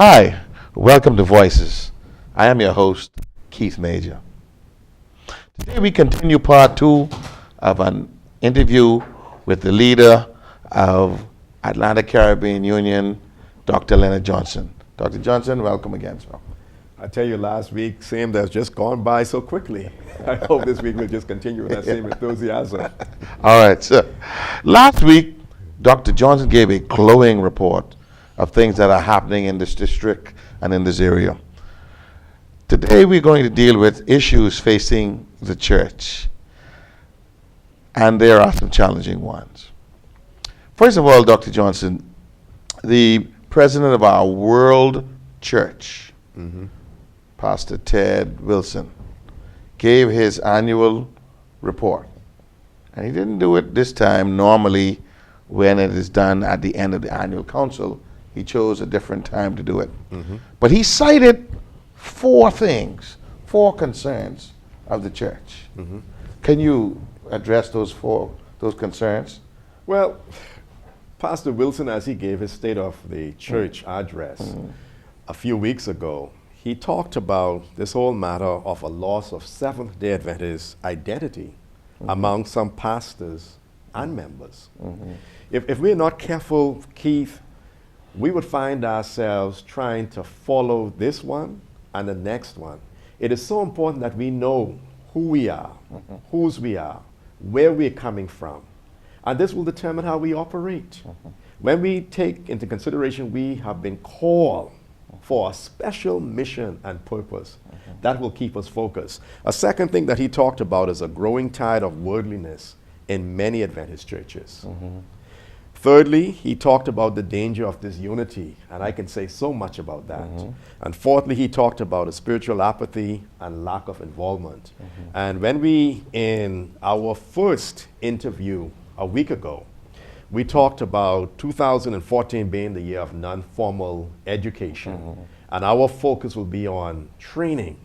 Hi, welcome to Voices. I am your host, Keith Major. Today we continue part two of an interview with the leader of Atlantic Caribbean Union, Dr. Leonard Johnson. Dr. Johnson, welcome again, sir. I tell you, last week seemed to have just gone by so quickly. I hope this week we'll just continue with that same enthusiasm. All right, sir. Last week, Dr. Johnson gave a glowing report of things that are happening in this district and in this area. Today we're going to deal with issues facing the church, and there are some challenging ones. First of all, Dr. Johnson, the president of our World Church, Pastor Ted Wilson, gave his annual report. And he didn't do it this time. Normally, when it is done at the end of the annual council, he chose a different time to do it. But he cited four concerns of the church. Can you address those concerns? Well, Pastor Wilson, as he gave his State of the Church address a few weeks ago, he talked about this whole matter of a loss of Seventh-day Adventist identity among some pastors and members. If we're not careful, Keith, we would find ourselves trying to follow this one and the next one. It is so important that we know who we are, whose we are, where we're coming from. And this will determine how we operate. When we take into consideration we have been called for a special mission and purpose, that will keep us focused. A second thing that he talked about is a growing tide of worldliness in many Adventist churches. Thirdly, he talked about the danger of disunity, and I can say so much about that. And fourthly, he talked about a spiritual apathy and lack of involvement. And when we, in our first interview a week ago, we talked about 2014 being the year of non-formal education, and our focus will be on training.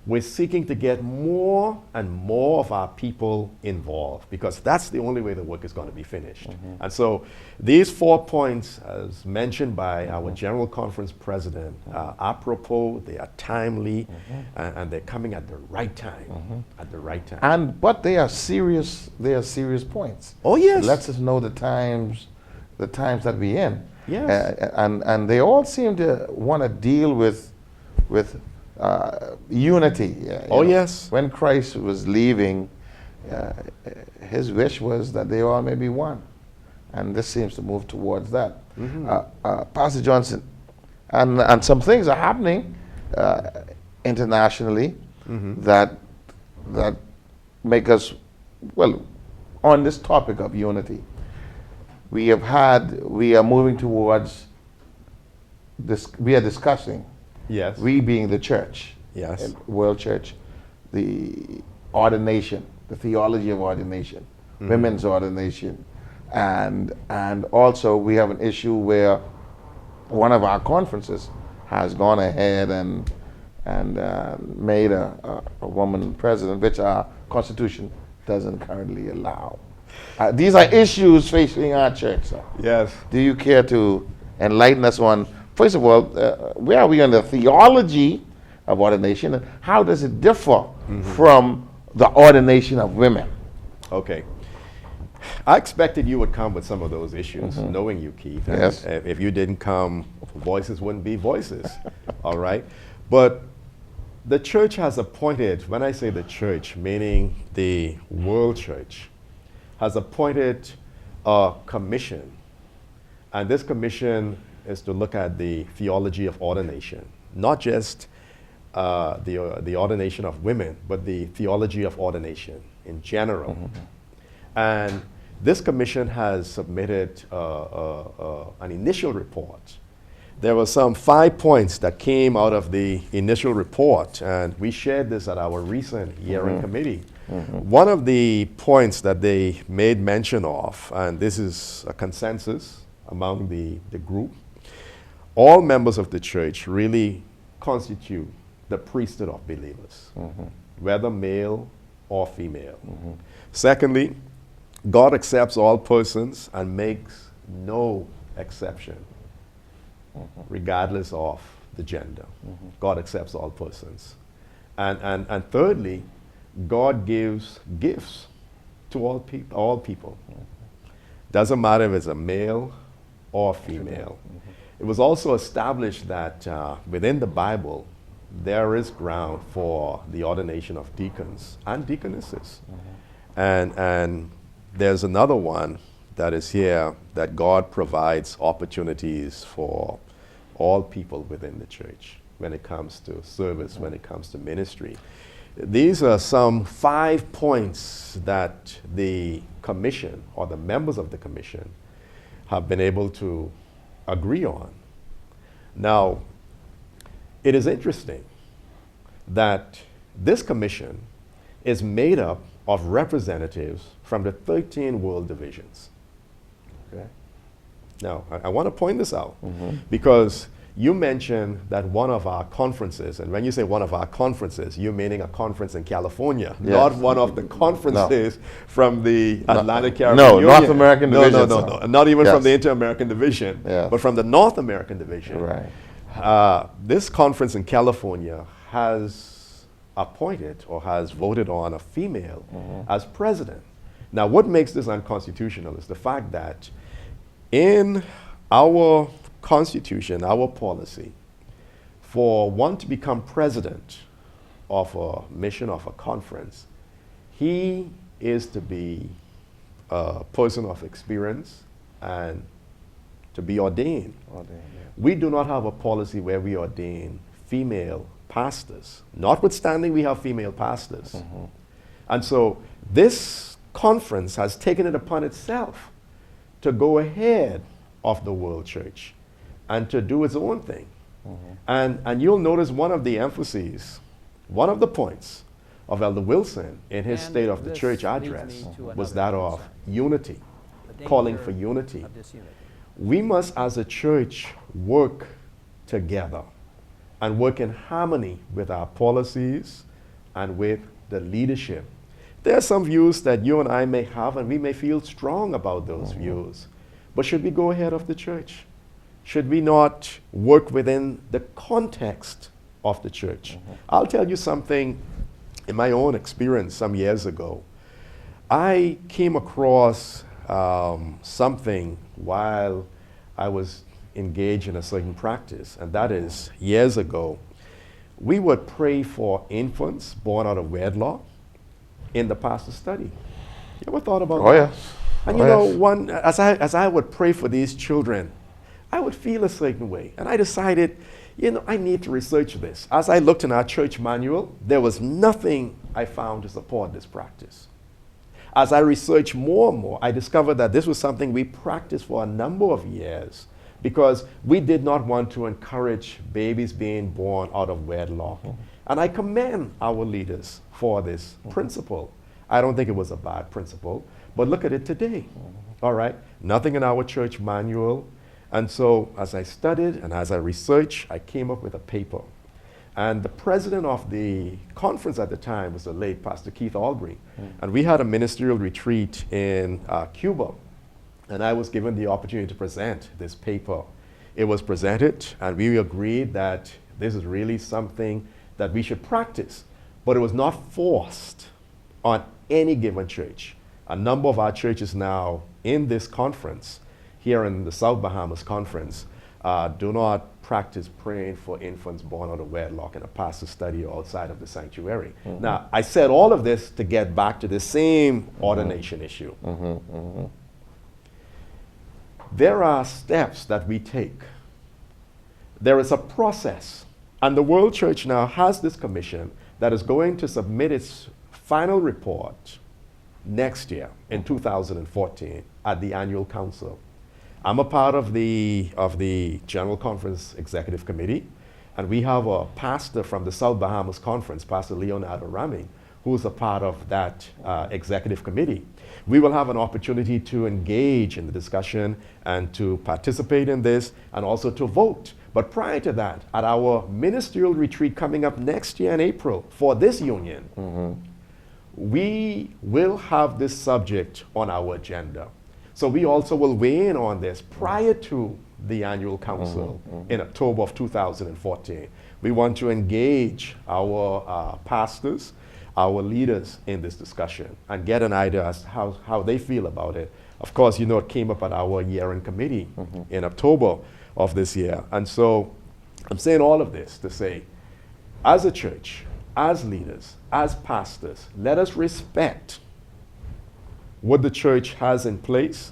We're seeking to get more and more of our people involved, because that's the only way the work is going to be finished. And so these 4 points, as mentioned by our General Conference President, are apropos, they are timely, and they're coming at the right time, at the right time. But they are serious points. Oh, yes. It lets us know the times that we're in. Yes. And they all seem to want to deal with unity. Yes. When Christ was leaving, his wish was that they all may be one. And this seems to move towards that. Pastor Johnson, and some things are happening internationally that make us, well, on this topic of unity. We are moving towards this, we are discussing, Yes. we being the church, Yes. World Church, the ordination, the theology of ordination, women's ordination, and also we have an issue where one of our conferences has gone ahead and made a woman president, which our Constitution doesn't currently allow. These are issues facing our church, sir. Yes. Do you care to enlighten us on, first of all, where are we on the theology of ordination, and how does it differ from the ordination of women? Okay. I expected you would come with some of those issues, knowing you, Keith. And Yes. if you didn't come, voices wouldn't be voices. All right? But the church has appointed, when I say the church, meaning the World Church, has appointed a commission. And this commission is to look at the theology of ordination, not just the ordination of women, but the theology of ordination in general. And this commission has submitted an initial report. There were some 5 points that came out of the initial report, and we shared this at our recent year-end committee. One of the points that they made mention of, and this is a consensus among the group, all members of the church really constitute the priesthood of believers, whether male or female. Secondly, God accepts all persons and makes no exception, regardless of the gender. God accepts all persons. And thirdly, God gives gifts to all people. Doesn't matter if it's a male or female. It was also established that within the Bible, there is ground for the ordination of deacons and deaconesses. And there's another one that is here, that God provides opportunities for all people within the church when it comes to service, when it comes to ministry. These are some 5 points that the commission, or the members of the commission, have been able to agree on. Now, it is interesting that this commission is made up of representatives from the 13 world divisions. Okay? Now, I want to point this out because you mentioned that one of our conferences, and when you say one of our conferences, you're meaning a conference in California, not one of the conferences from the Atlantic Caribbean Union. North American Division. No, not even from the Inter-American Division, but from the North American Division. Right. This conference in California has appointed or has voted on a female as president. Now, what makes this unconstitutional is the fact that in our Constitution, our policy, for one to become president of a mission, of a conference, he is to be a person of experience and to be ordained. We do not have a policy where we ordain female pastors, notwithstanding we have female pastors. And so this conference has taken it upon itself to go ahead of the world church and to do its own thing. And you'll notice one of the emphases, one of the points of Elder Wilson in his State of the Church address was that of unity, calling for unity. We must, as a church, work together and work in harmony with our policies and with the leadership. There are some views that you and I may have, and we may feel strong about those views. But should we go ahead of the church? Should we not work within the context of the church? I'll tell you something in my own experience some years ago. I came across something while I was engaged in a certain practice, and that is years ago. We would pray for infants born out of wedlock in the pastor's study. You ever thought about that? Yes. And you know, as I would pray for these children, I would feel a certain way. And I decided, you know, I need to research this. As I looked in our church manual, there was nothing I found to support this practice. As I researched more and more, I discovered that this was something we practiced for a number of years because we did not want to encourage babies being born out of wedlock. And I commend our leaders for this principle. I don't think it was a bad principle, but look at it today. All right? Nothing in our church manual. And so as I studied and as I researched, I came up with a paper. And the president of the conference at the time was the late Pastor Keith Albury. And we had a ministerial retreat in Cuba. And I was given the opportunity to present this paper. It was presented, and we agreed that this is really something that we should practice. But it was not forced on any given church. A number of our churches now in this conference, here in the South Bahamas Conference, do not practice praying for infants born out of wedlock in a pastor's study or outside of the sanctuary. Now, I said all of this to get back to the same ordination issue. There are steps that we take. There is a process. And the World Church now has this commission that is going to submit its final report next year in 2014 at the annual council. I'm a part of the General Conference Executive Committee, and we have a pastor from the South Bahamas Conference, Pastor Leonardo Raming, who is a part of that executive committee. We will have an opportunity to engage in the discussion and to participate in this and also to vote. But prior to that, at our ministerial retreat coming up next year in April for this union, we will have this subject on our agenda. So we also will weigh in on this prior to the annual council in October of 2014. We want to engage our pastors, our leaders in this discussion and get an idea as to how they feel about it. Of course, you know, it came up at our year-end committee in October of this year. And so I'm saying all of this to say, as a church, as leaders, as pastors, let us respect what the church has in place.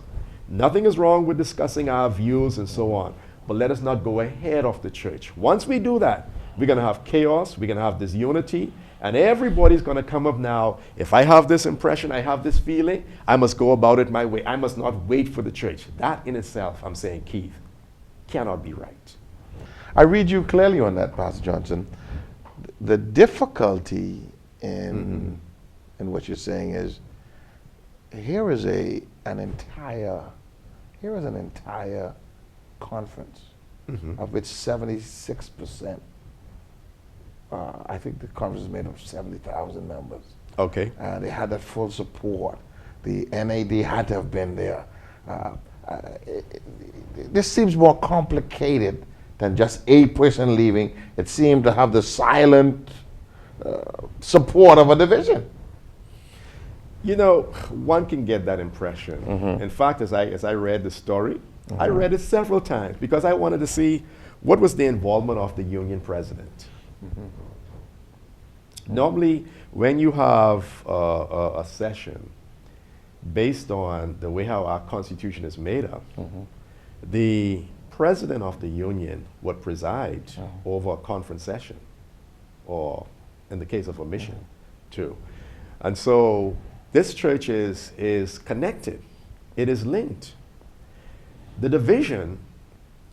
Nothing is wrong with discussing our views and so on, but let us not go ahead of the church. Once we do that, we're going to have chaos, we're going to have disunity, and everybody's going to come up now. If I have this impression, I have this feeling, I must go about it my way. I must not wait for the church. That in itself, I'm saying, Keith, cannot be right. I read you clearly on that, Pastor Johnson. The difficulty in what you're saying is, here is an entire conference of which 76%. I think the conference is made of 70,000 members. Okay. They had that full support. The NAD had to have been there. This seems more complicated than just a person leaving. It seemed to have the silent support of a division. You know, one can get that impression. In fact, as I read the story, I read it several times because I wanted to see what was the involvement of the union president. Normally, when you have a session based on the way how our Constitution is made up, the president of the union would preside over a conference session, or in the case of a mission, too. And so this church is connected. It is linked. The division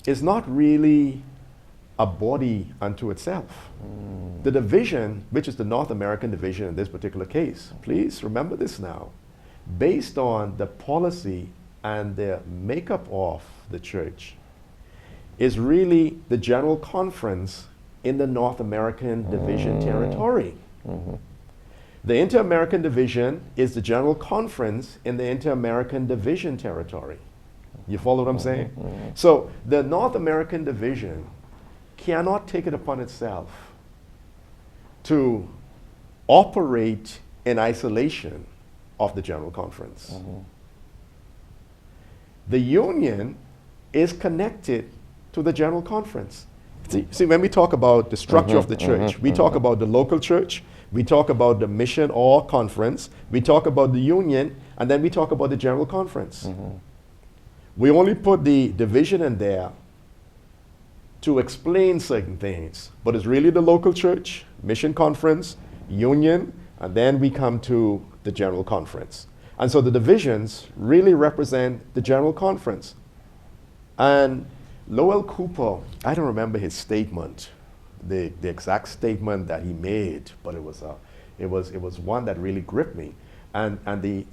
is not really a body unto itself. The division, which is the North American division in this particular case, please remember this now, based on the policy and the makeup of the church, is really the General Conference in the North American division territory. The Inter-American Division is the General Conference in the Inter-American Division territory. You follow what I'm saying? So the North American Division cannot take it upon itself to operate in isolation of the General Conference. The union is connected to the General Conference. See, when we talk about the structure of the church, we talk about the local church, we talk about the mission or conference, we talk about the union, and then we talk about the General Conference. We only put the division in there to explain certain things, but it's really the local church, mission conference, union, and then we come to the General Conference. And so the divisions really represent the General Conference. And Lowell Cooper, I don't remember his statement, the exact statement that he made, but it was one that really gripped me. And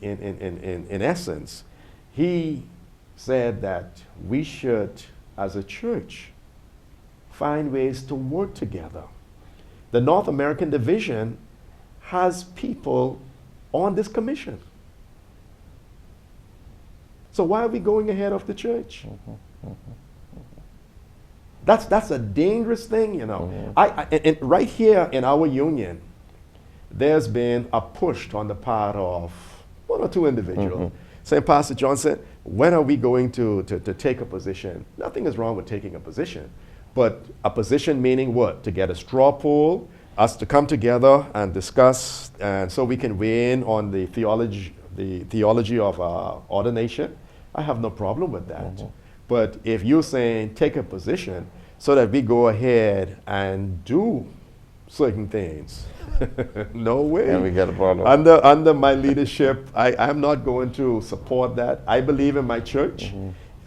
in essence, he said that we should, as a church, find ways to work together. The North American Division has people on this commission. So why are we going ahead of the church? That's a dangerous thing, you know. And right here in our union, there's been a push on the part of one or two individuals saying, Pastor Johnson, when are we going to take a position? Nothing is wrong with taking a position, but a position meaning what? To get a straw poll, us to come together and discuss, and so we can weigh in on the theology of ordination. I have no problem with that. But if you're saying take a position so that we go ahead and do certain things, no way. And we got a problem. Under my leadership, I'm not going to support that. I believe in my church.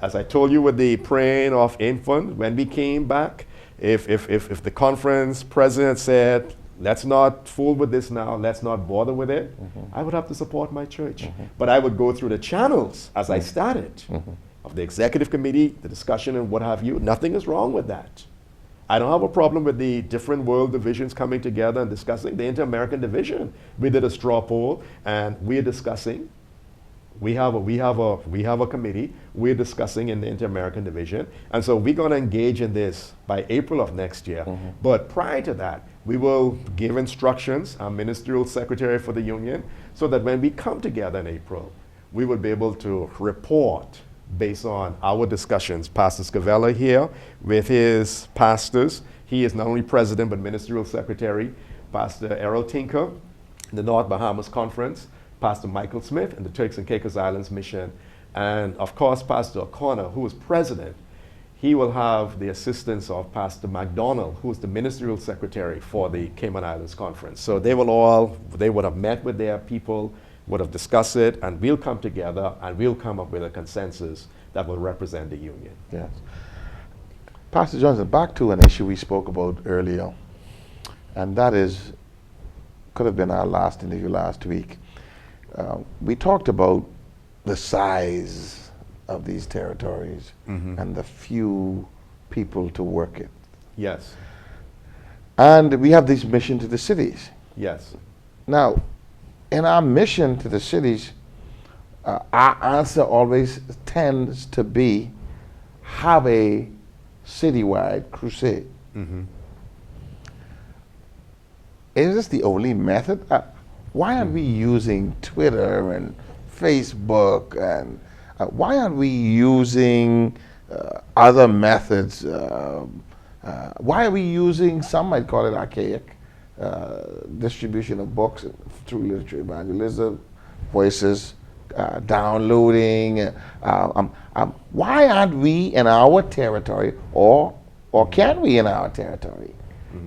As I told you with the praying of infant, when we came back, if the conference president said, let's not fool with this now, let's not bother with it, I would have to support my church. But I would go through the channels as I started of the executive committee, the discussion and what have you. Nothing is wrong with that. I don't have a problem with the different world divisions coming together and discussing. The Inter-American Division, we did a straw poll and we're discussing. We have a committee. We're discussing in the Inter-American Division. And so we're going to engage in this by April of next year. But prior to that, we will give instructions, our ministerial secretary for the union, so that when we come together in April, we will be able to report based on our discussions. Pastor Scavella here with his pastors. He is not only president, but ministerial secretary. Pastor Errol Tinker, the North Bahamas Conference. Pastor Michael Smith in the Turks and Caicos Islands Mission. And of course, Pastor O'Connor, who is president, he will have the assistance of Pastor McDonald, who is the ministerial secretary for the Cayman Islands Conference. So they would have met with their people, would have discussed it, and we'll come together and we'll come up with a consensus that will represent the union. Yes. Pastor Johnson, back to an issue we spoke about earlier, and that is, could have been our last interview last week. We talked about the size of these territories and the few people to work it. Yes. And we have this mission to the cities. Yes. Now, in our mission to the cities, our answer always tends to be have a citywide crusade. Is this the only method? Why aren't we using Twitter and Facebook, and why aren't we using other methods? Why are we using, some might call it archaic, distribution of books through literature evangelism, voices, downloading? Why aren't we in our territory, or can we in our territory,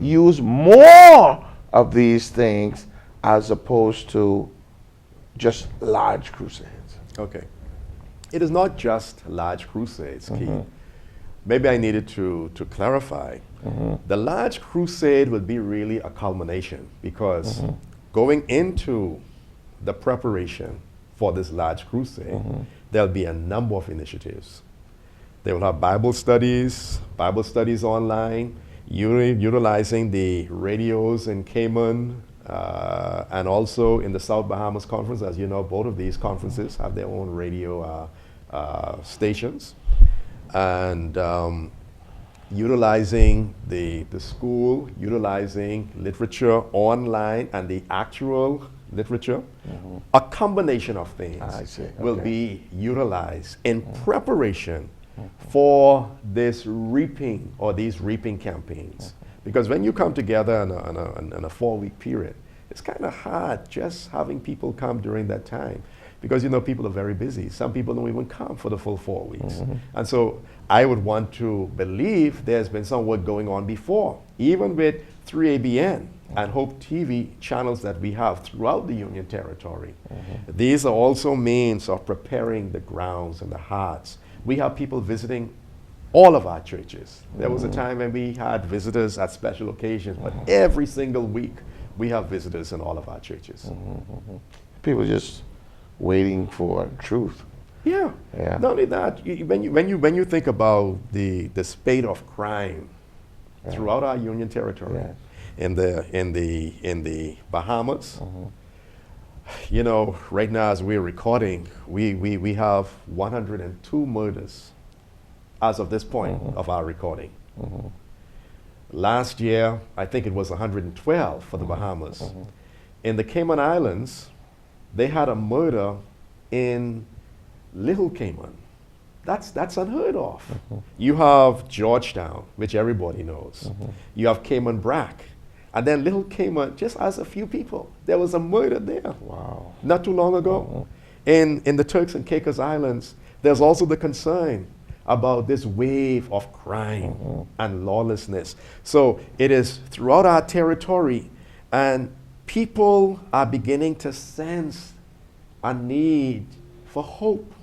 use more of these things as opposed to just large crusades? Okay. It is not just large crusades, Keith. Maybe I needed to clarify. The large crusade would be really a culmination, because going into the preparation for this large crusade, there'll be a number of initiatives. They will have Bible studies online, utilizing the radios in Cayman, and also in the South Bahamas Conference. As you know, both of these conferences have their own radio stations. And utilizing the school, utilizing literature online and the actual literature, a combination of things will be utilized in preparation for this reaping or these reaping campaigns. Because when you come together in a 4-week period, it's kind of hard just having people come during that time, because you know people are very busy. Some people don't even come for the full 4 weeks. And so I would want to believe there's been some work going on before, even with 3ABN and Hope TV channels that we have throughout the Union Territory. These are also means of preparing the grounds and the hearts. We have people visiting all of our churches. There was a time when we had visitors at special occasions, but every single week we have visitors in all of our churches. People just waiting for truth. Yeah. Not only that, when you think about the spate of crime throughout our Union Territory, in the Bahamas, you know, right now as we're recording, we have 102 murders as of this point of our recording. Last year, I think it was 112 for the Bahamas. In the Cayman Islands, they had a murder in Little Cayman. That's unheard of. You have Georgetown, which everybody knows. You have Cayman Brac. And then Little Cayman just has a few people. There was a murder there. Wow. Not too long ago. In the Turks and Caicos Islands, there's also the concern about this wave of crime and lawlessness. So it is throughout our territory, and people are beginning to sense a need for hope,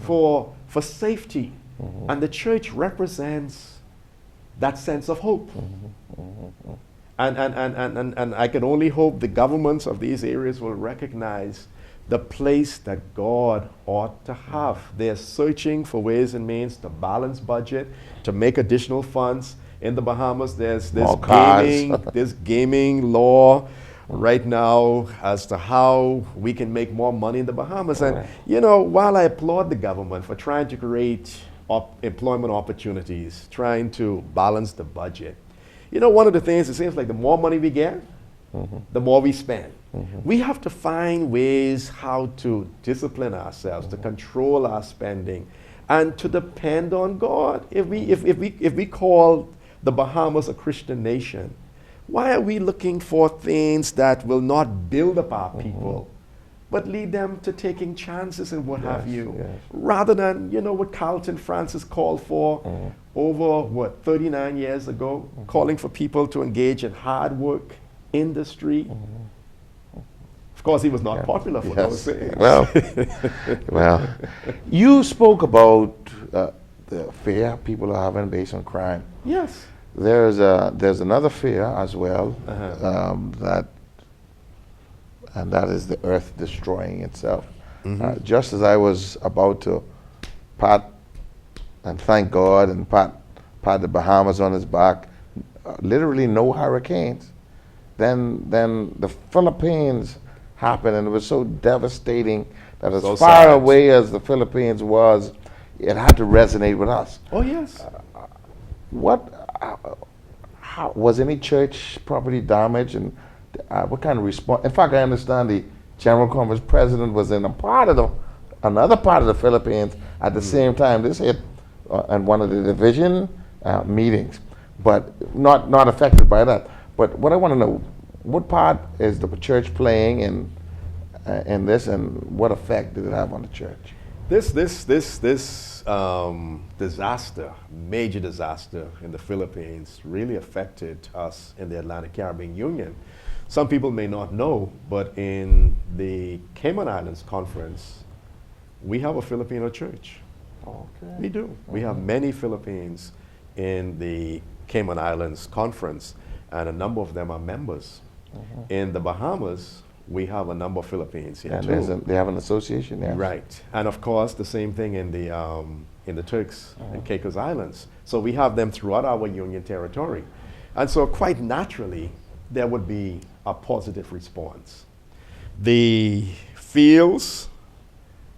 for safety. And the church represents that sense of hope. And I can only hope the governments of these areas will recognize the place that God ought to have. They're searching for ways and means to balance budget, to make additional funds. In the Bahamas, there's this gaming law. right now as to how we can make more money in the Bahamas. And, while I applaud the government for trying to create employment opportunities, trying to balance the budget, one of the things, it seems like the more money we get, the more we spend. We have to find ways how to discipline ourselves, to control our spending, and to depend on God. If we call the Bahamas a Christian nation, why are we looking for things that will not build up our people, but lead them to taking chances and what have you, rather than, what Carlton Francis called for over, 39 years ago, calling for people to engage in hard work, industry. Of course, he was not popular for those things. Well, you spoke about the fear people are having based on crime. Yes. There's another fear as well, that is the earth destroying itself. Just as I was about to pat and thank God and pat the Bahamas on his back, literally no hurricanes. Then the Philippines happened, and it was so devastating that as far away as the Philippines was, it had to resonate with us. Oh yes. How was any church property damaged, and what kind of response? In fact, I understand the General Conference president was in another part of the Philippines at the same time this hit, and one of the division meetings, but not affected by that. But what I want to know, what part is the church playing in this, and what effect did it have on the church? This disaster, major disaster in the Philippines, really affected us in the Atlantic Caribbean Union. Some people may not know, but in the Cayman Islands Conference, we have a Filipino church. Okay. We do. We have many Philippines in the Cayman Islands Conference, and a number of them are members. In the Bahamas, we have a number of Philippines here too. They have an association there. Right, and of course the same thing in the Turks and Caicos Islands. So we have them throughout our union territory, and so quite naturally there would be a positive response. The fields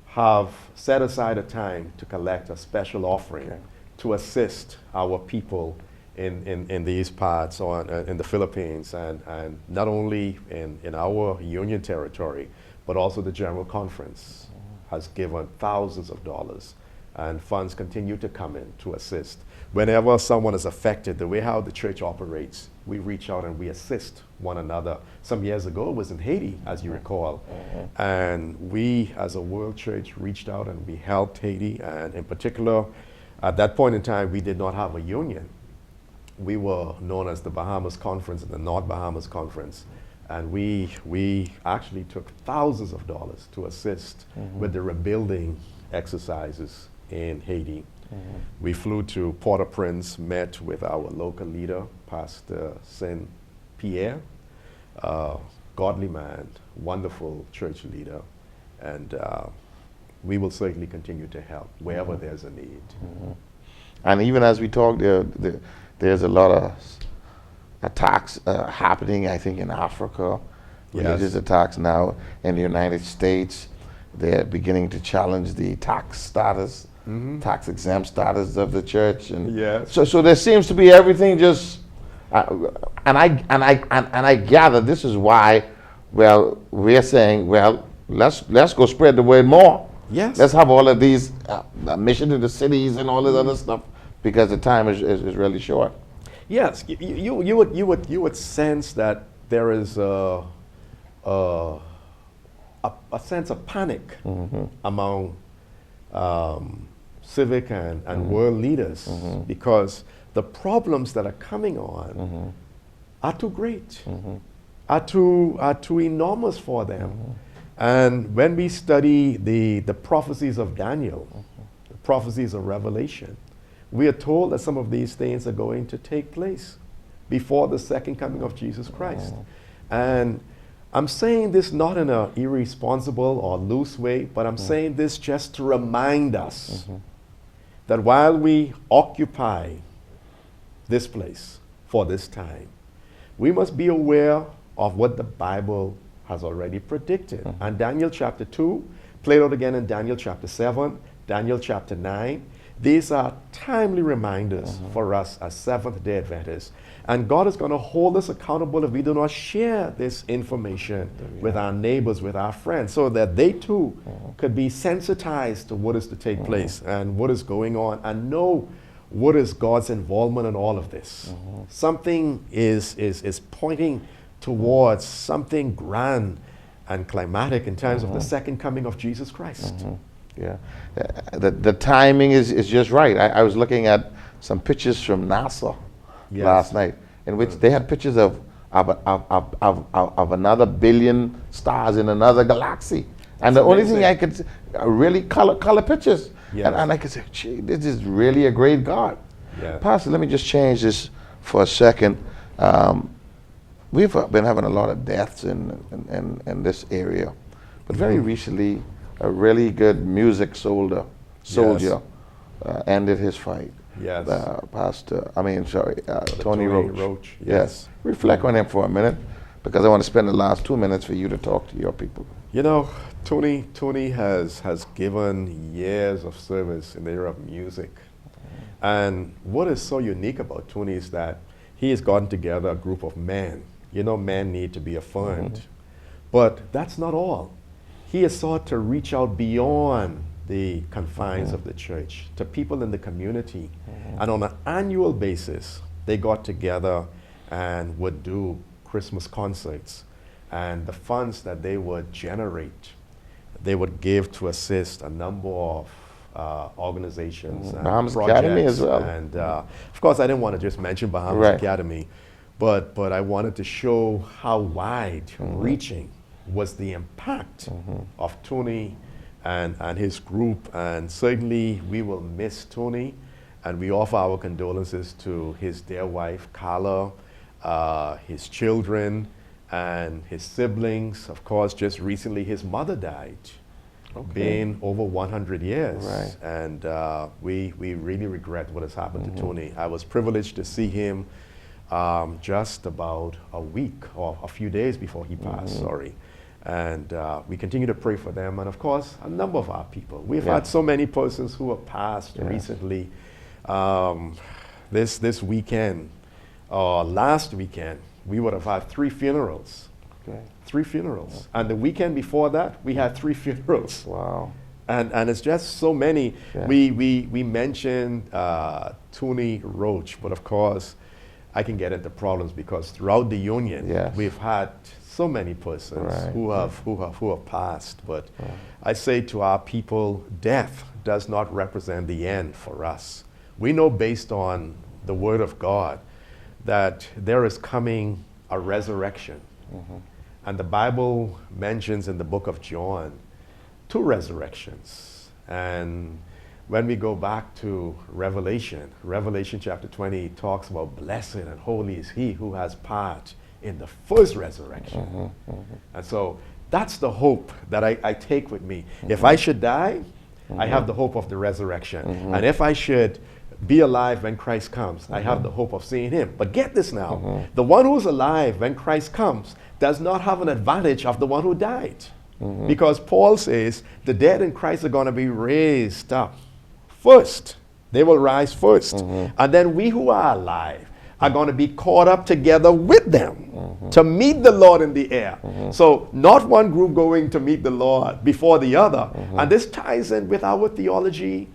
have set aside a time to collect a special offering to assist our people in these parts, or in the Philippines, and not only in our union territory, but also the General Conference has given thousands of dollars, and funds continue to come in to assist. Whenever someone is affected, the way how the church operates, we reach out and we assist one another. Some years ago, it was in Haiti, as you recall, and we as a world church reached out and we helped Haiti, and in particular, at that point in time, we did not have a union. We were known as the Bahamas Conference and the North Bahamas Conference, and we actually took thousands of dollars to assist with the rebuilding exercises in Haiti. We flew to Port-au-Prince, met with our local leader, Pastor Saint Pierre, godly man, wonderful church leader, and we will certainly continue to help wherever there's a need. And even as we talk, there's a lot of attacks happening, I think, in Africa. Religious attacks now in the United States. They're beginning to challenge the tax status, tax exempt status of the church, and so there seems to be everything just. And I gather this is why. Well, we're saying, well, let's go spread the word more. Yes. Let's have all of these mission to the cities and all this other stuff, because the time is really short. Yes, you would sense that there is a sense of panic among civic and world leaders, because the problems that are coming on are too great, are too enormous for them. And when we study the prophecies of Daniel, the prophecies of Revelation, we are told that some of these things are going to take place before the second coming of Jesus Christ. And I'm saying this not in an irresponsible or loose way, but I'm saying this just to remind us that while we occupy this place for this time, we must be aware of what the Bible has already predicted. And Daniel chapter 2, played out again in Daniel chapter 7, Daniel chapter 9. These are timely reminders for us as Seventh-day Adventists. And God is going to hold us accountable if we do not share this information with our neighbors, with our friends, so that they too could be sensitized to what is to take place and what is going on, and know what is God's involvement in all of this. Something is pointing towards something grand and climatic in terms of the second coming of Jesus Christ. Yeah, the timing is just right. I was looking at some pictures from NASA last night, in which they had pictures of another billion stars in another galaxy. And the only thing I could see, really color pictures. Yes. And I could say, gee, this is really a great God. Yeah. Pastor, let me just change this for a second. We've been having a lot of deaths in this area. But very recently, a really good music soldier ended his fight. Yes. Tony Roche. Roche. Yes. Reflect on him for a minute, because I want to spend the last 2 minutes for you to talk to your people. You know, Tony has given years of service in the area of music. And what is so unique about Tony is that he has gotten together a group of men. You know, men need to be affirmed. But that's not all. He has sought to reach out beyond the confines of the church to people in the community. And on an annual basis, they got together and would do Christmas concerts. And the funds that they would generate, they would give to assist a number of organizations and Bahamas projects. Academy as well. And of course, I didn't want to just mention Bahamas Academy, but I wanted to show how wide-reaching was the impact of Tony and his group. And certainly, we will miss Tony, and we offer our condolences to his dear wife, Carla, his children, and his siblings. Of course, just recently his mother died, being over 100 years. Right. And we really regret what has happened to Tony. I was privileged to see him just about a week or a few days before he passed, And we continue to pray for them, and of course, a number of our people. We've had so many persons who have passed recently. This weekend, or last weekend, we would have had 3 funerals. 3 funerals. And the weekend before that, we had 3 funerals. Wow. And it's just so many. We mentioned Tony Roche, but of course, I can get into problems because throughout the union, we've had so many persons who have passed. But I say to our people, death does not represent the end for us. We know, based on the Word of God, that there is coming a resurrection. And the Bible mentions in the book of John 2 resurrections. And when we go back to Revelation chapter 20 talks about blessed and holy is he who has part in the first resurrection. And so that's the hope that I take with me. If I should die, I have the hope of the resurrection. And if I should be alive when Christ comes, I have the hope of seeing him. But get this now, the one who's alive when Christ comes does not have an advantage of the one who died. Because Paul says the dead in Christ are going to be raised up first. They will rise first. And then we who are alive are going to be caught up together with them to meet the Lord in the air. So not one group going to meet the Lord before the other. And this ties in with our theology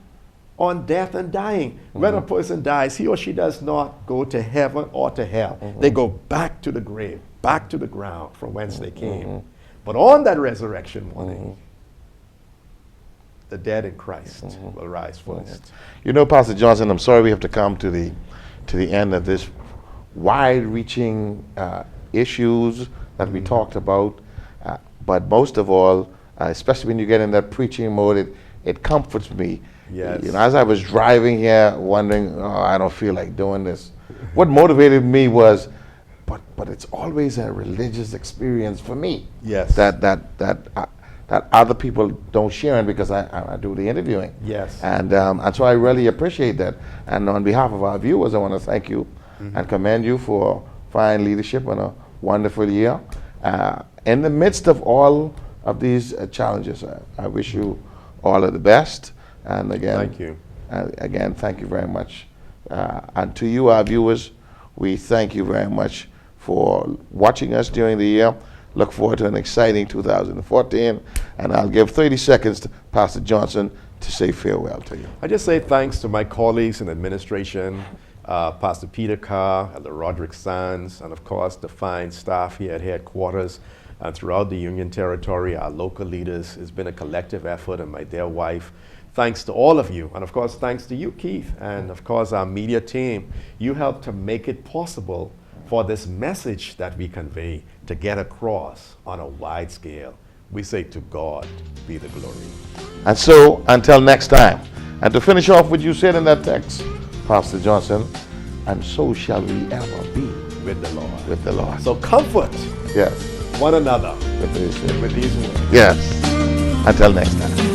on death and dying. When a person dies, he or she does not go to heaven or to hell. They go back to the grave, back to the ground from whence they came. But on that resurrection morning, the dead in Christ will rise first. You know, Pastor Johnson, I'm sorry we have to come to the end of this wide-reaching issues that we talked about. But most of all, especially when you get in that preaching mode, it comforts me. Yes. You know, as I was driving here, wondering, I don't feel like doing this. What motivated me was, but it's always a religious experience for me. Yes. That other people don't share in, because I do the interviewing. Yes. And so I really appreciate that. And on behalf of our viewers, I want to thank you and commend you for fine leadership and a wonderful year. In the midst of all of these challenges, I wish you all of the best. And again, Thank you. Again, thank you very much. And to you, our viewers, we thank you very much for watching us during the year. Look forward to an exciting 2014. And I'll give 30 seconds to Pastor Johnson to say farewell to you. I just say thanks to my colleagues in administration, Pastor Peter Carr, Elder Roderick Sands, and of course the fine staff here at headquarters and throughout the Union Territory, our local leaders. It's been a collective effort, and my dear wife. Thanks to all of you, and of course thanks to you, Keith, and of course our media team. You helped to make it possible for this message that we convey to get across on a wide scale. We say to God be the glory. And so, until next time, and to finish off what you said in that text, Pastor Johnson, and so shall we ever be With the Lord. with the Lord. So comfort Yes, one another with these things. with these words. Yes. Until next time.